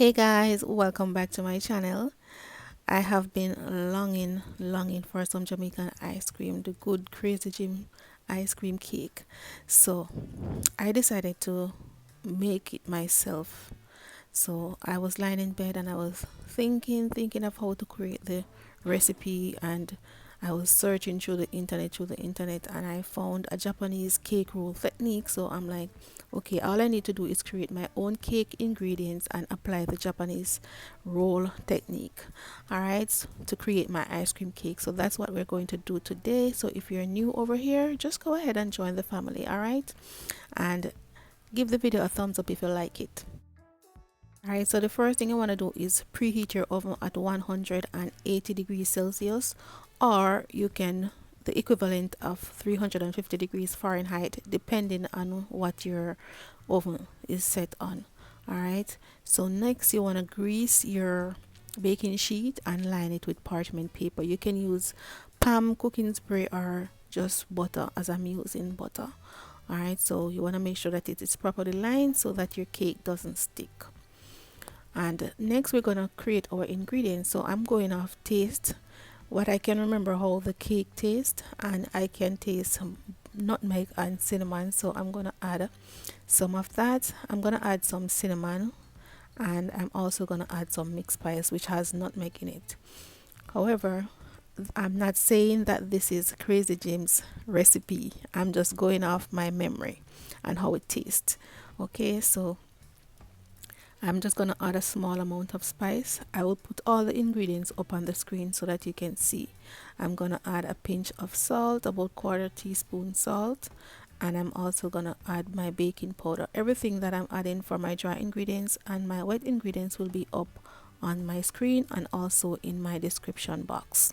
Hey guys, welcome back to my channel. I have been longing for some Jamaican ice cream, the good Crazy Jim ice cream cake. So I decided to make it myself. So I was lying in bed and I was thinking of how to create the recipe, and I was searching through the internet and I found a Japanese cake roll technique. So I'm like, okay, all I need to do is create my own cake ingredients and apply the Japanese roll technique. All right, to create my ice cream cake. So that's what we're going to do today. So if you're new over here, just go ahead and join the family. All right, and give the video a thumbs up if you like it. Alright, so the first thing you want to do is preheat your oven at 180 degrees Celsius, or you can the equivalent of 350 degrees Fahrenheit, depending on what your oven is set on. Alright, so next you want to grease your baking sheet and line it with parchment paper. You can use palm cooking spray or just butter, as I'm using butter. Alright, so you want to make sure that it is properly lined so that your cake doesn't stick. And next we're going to create our ingredients. So I'm going off taste, what I can remember how the cake tastes, and I can taste some nutmeg and cinnamon, so I'm going to add some of that. I'm going to add some cinnamon, and I'm also going to add some mixed spice which has nutmeg in it. However, I'm not saying that this is Crazy Jim's recipe. I'm just going off my memory and how it tastes. Okay, so I'm just going to add a small amount of spice. I will put all the ingredients up on the screen so that you can see. I'm going to add a pinch of salt, about quarter teaspoon salt, and I'm also going to add my baking powder. Everything that I'm adding for my dry ingredients and my wet ingredients will be up on my screen and also in my description box.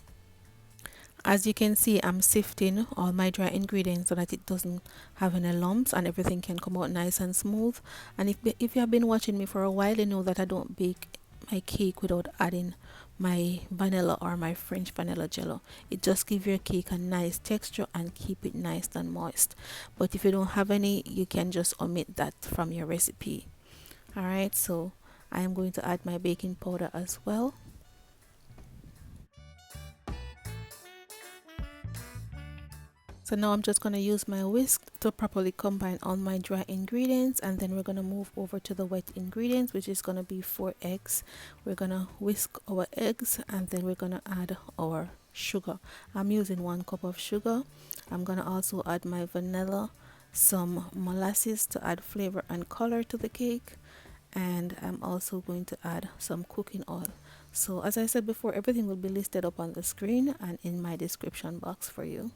As you can see, I'm sifting all my dry ingredients so that it doesn't have any lumps and everything can come out nice and smooth. And if you have been watching me for a while, you know that I don't bake my cake without adding my vanilla or my French vanilla jello. It just gives your cake a nice texture and keep it nice and moist. But if you don't have any, you can just omit that from your recipe. Alright, so I am going to add my baking powder as well. So now I'm just going to use my whisk to properly combine all my dry ingredients, and then we're going to move over to the wet ingredients, which is going to be 4 eggs. We're going to whisk our eggs and then we're going to add our sugar. I'm using 1 cup of sugar. I'm going to also add my vanilla, some molasses to add flavor and color to the cake, and I'm also going to add some cooking oil. So as I said before, everything will be listed up on the screen and in my description box for you.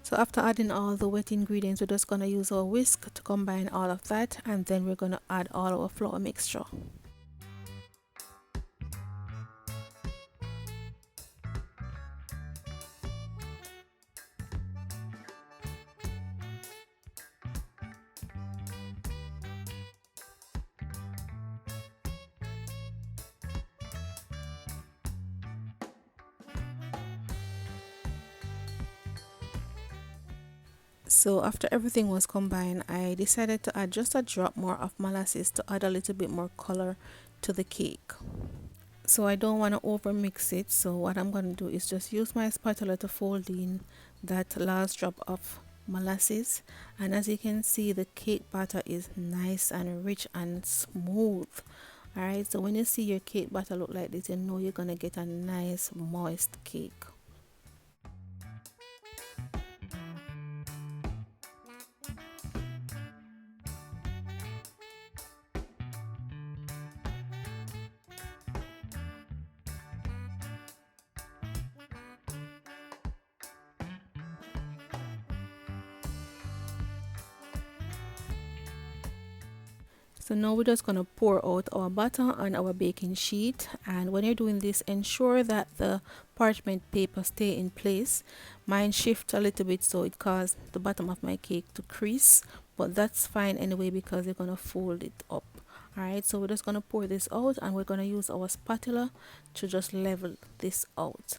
So after adding all the wet ingredients, we're just going to use our whisk to combine all of that, and then we're going to add all our flour mixture. So after everything was combined, I decided to add just a drop more of molasses to add a little bit more color to the cake. So I don't want to over mix it, so what I'm going to do is just use my spatula to fold in that last drop of molasses, and as you can see, the cake batter is nice and rich and smooth. Alright, so when you see your cake batter look like this, you know you're going to get a nice moist cake. So now we're just going to pour out our butter on our baking sheet, and when you're doing this, ensure that the parchment paper stay in place. Mine shift a little bit, so it caused the bottom of my cake to crease, but that's fine anyway because you're going to fold it up. Alright, so we're just going to pour this out, and we're going to use our spatula to just level this out.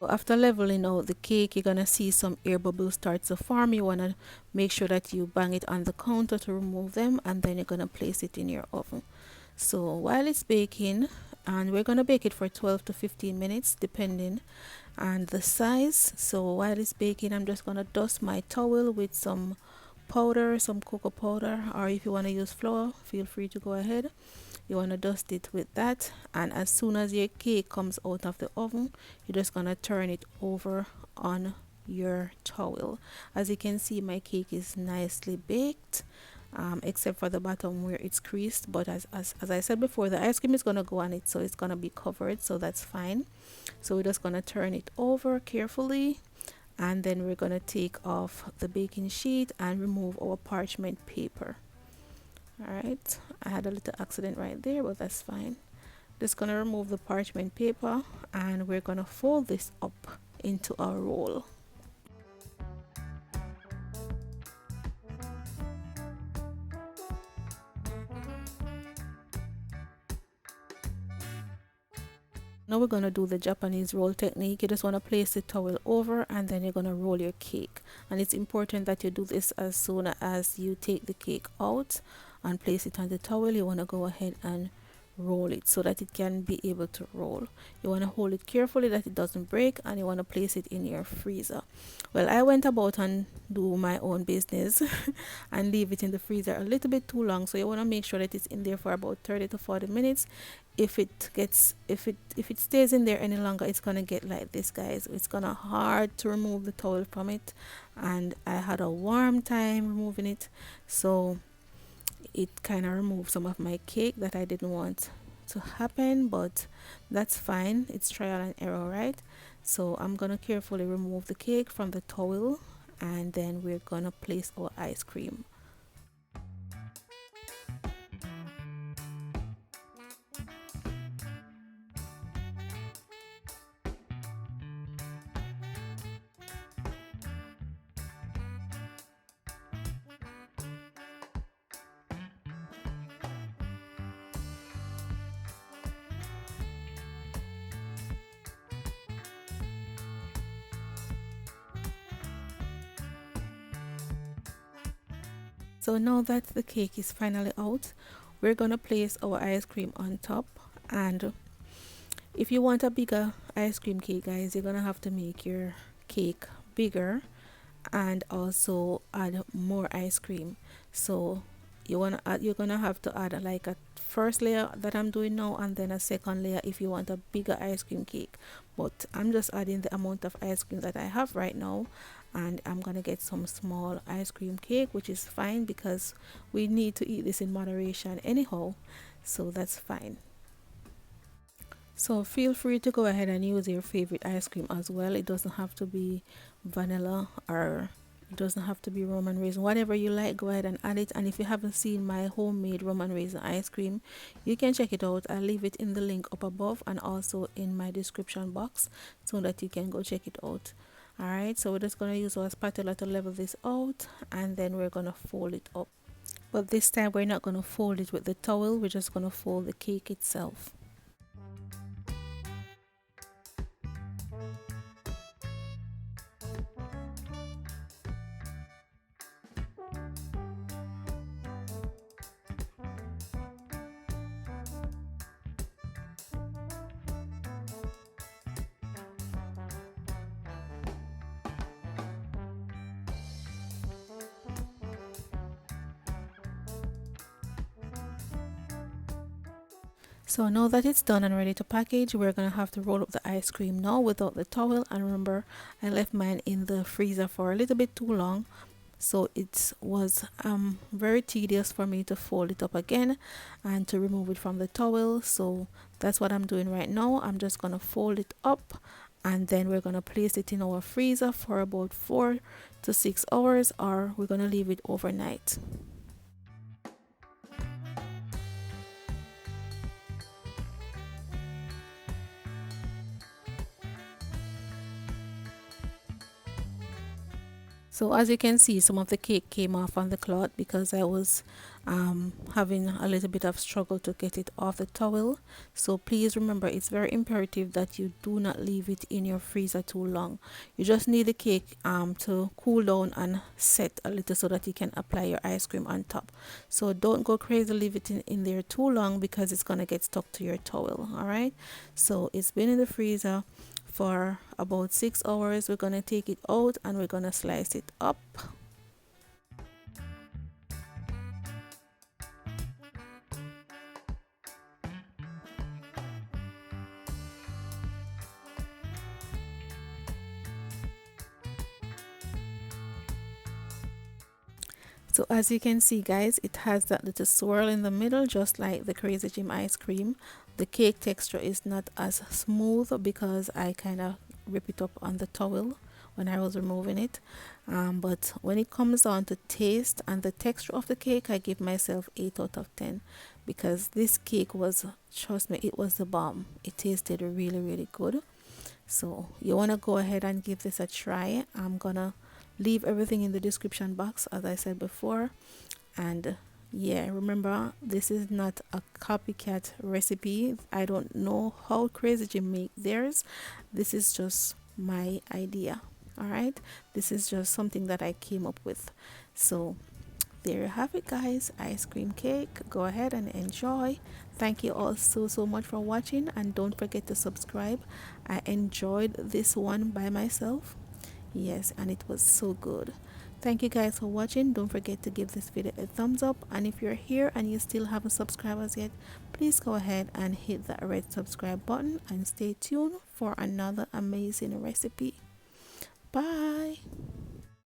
After leveling out the cake, you're gonna see some air bubbles start to form. You wanna make sure that you bang it on the counter to remove them, and then you're gonna place it in your oven. So while it's baking, and we're gonna bake it for 12 to 15 minutes depending on the size. So while it's baking, I'm just gonna dust my towel with some powder, some cocoa powder, or if you want to use flour, feel free to go ahead. You want to dust it with that, and as soon as your cake comes out of the oven, you're just gonna turn it over on your towel. As you can see, my cake is nicely baked, except for the bottom where it's creased, but as I said before, the ice cream is gonna go on it, so it's gonna be covered, so that's fine. So we're just gonna turn it over carefully, and then we're gonna take off the baking sheet and remove our parchment paper. Alright, I had a little accident right there, but that's fine. Just gonna remove the parchment paper, and we're gonna fold this up into a roll. Now we're going to do the Japanese roll technique. You just want to place the towel over, and then you're going to roll your cake. And it's important that you do this as soon as you take the cake out and place it on the towel. You want to go ahead and roll it so that it can be able to roll. You want to hold it carefully that it doesn't break, and you want to place it in your freezer. Well, I went about and do my own business and leave it in the freezer a little bit too long, so you want to make sure that it's in there for about 30 to 40 minutes. If it stays in there any longer, it's gonna get like this, guys. It's gonna hard to remove the towel from it, and I had a warm time removing it, so it kind of removed some of my cake that I didn't want to happen, but that's fine. It's trial and error, right? So I'm gonna carefully remove the cake from the towel, and then we're gonna place our ice cream. So now that the cake is finally out, we're gonna place our ice cream on top. And if you want a bigger ice cream cake, guys, you're gonna have to make your cake bigger and also add more ice cream. So you're gonna have to add like a first layer that I'm doing now, and then a second layer if you want a bigger ice cream cake. But I'm just adding the amount of ice cream that I have right now, and I'm gonna get some small ice cream cake, which is fine because we need to eat this in moderation anyhow, so that's fine. So feel free to go ahead and use your favorite ice cream as well. It doesn't have to be vanilla, or it doesn't have to be Roman raisin. Whatever you like, go ahead and add it. And if you haven't seen my homemade Roman raisin ice cream, you can check it out. I'll leave it in the link up above and also in my description box so that you can go check it out. Alright, so we're just going to use our spatula to level this out, and then we're going to fold it up. But this time we're not going to fold it with the towel, we're just going to fold the cake itself. So now that it's done and ready to package, we're gonna have to roll up the ice cream now without the towel. And remember, I left mine in the freezer for a little bit too long, so it was very tedious for me to fold it up again and to remove it from the towel. So that's what I'm doing right now. I'm just gonna fold it up, and then we're gonna place it in our freezer for about 4 to 6 hours, or we're gonna leave it overnight. So as you can see, some of the cake came off on the cloth because I was having a little bit of struggle to get it off the towel. So please remember, it's very imperative that you do not leave it in your freezer too long. You just need the cake to cool down and set a little so that you can apply your ice cream on top. So don't go crazy, leave it in there too long because it's gonna get stuck to your towel. All right, so it's been in the freezer for about 6 hours. We're gonna take it out and we're gonna slice it up. So as you can see, guys, it has that little swirl in the middle, just like the Crazy Jim ice cream. The cake texture is not as smooth because I kind of rip it up on the towel when I was removing it. But when it comes on to taste and the texture of the cake, I give myself 8 out of 10 because this cake was, trust me, it was the bomb. It tasted really, really good. So you want to go ahead and give this a try. I'm gonna leave everything in the description box, as I said before. And yeah, remember, this is not a copycat recipe. I don't know how Crazy Jim make theirs. This is just my idea. All right, this is just something that I came up with. So there you have it, guys. Ice cream cake. Go ahead and enjoy. Thank you all so much for watching, and don't forget to subscribe. I enjoyed this one by myself. Yes, and it was so good. Thank you guys for watching. Don't forget to give this video a thumbs up, and if you're here and you still haven't subscribed as yet, please go ahead and hit that red subscribe button and stay tuned for another amazing recipe. Bye.